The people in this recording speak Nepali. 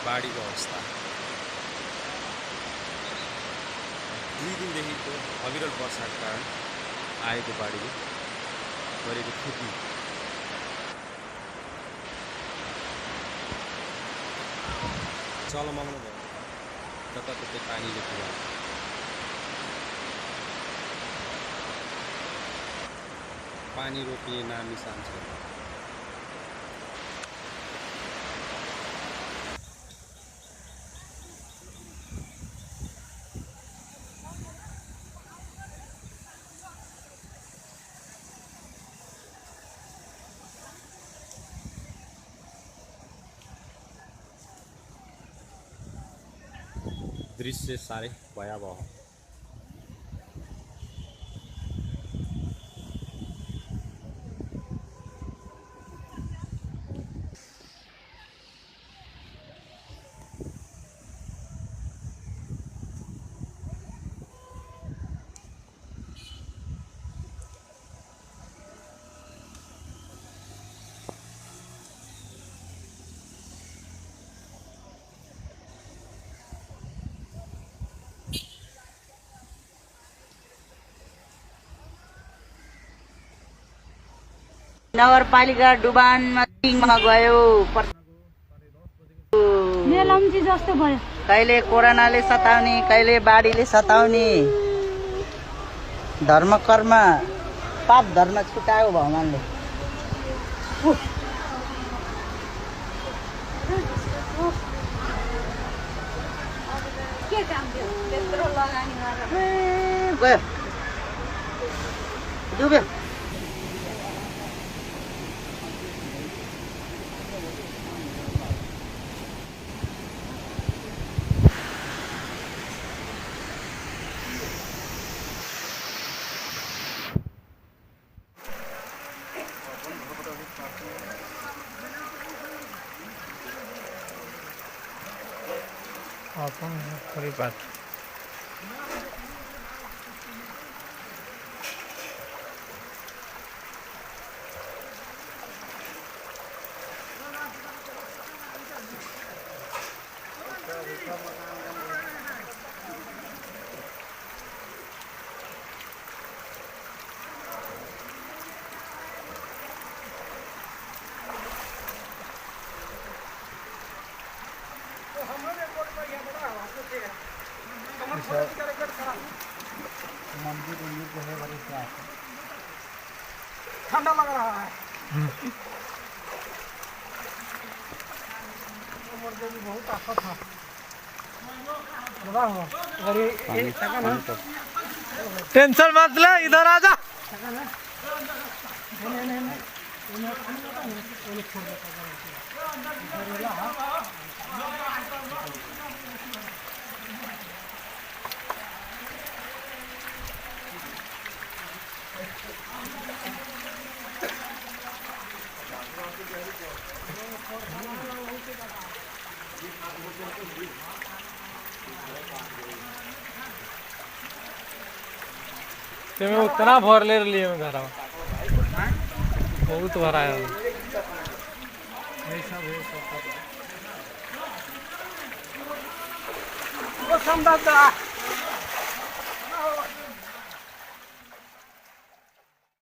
बाढीको अवस्था 2 दिनदेखिको अविरल वर्षाको कारण आएको बाढीले गरेको खेती चलमग्न भयो। जताततै पानीले पुर्यायो। पानी रोकिने नामनिसान छैन। दृश्य साह्रै भयावह। नगरपालिका डुबानमा गयो। मेलम्ची जस्तो भयो। कहिले कोरोनाले सताउने, कहिले बाढीले सताउने। धर्म कर्म पाप धर्म छुटायो भगवानले। के काम थियो त्यत्रो लगानी गरेर गयो डुब्यो। apa terlibat मंदिर जो है बड़ी साफ है। ठंडा लग रहा है। बहुत आफत था। टेंशन मत ले, इधर आ जा। मैं उतना भर ले लिए मैं घर बहुत भरा है। सब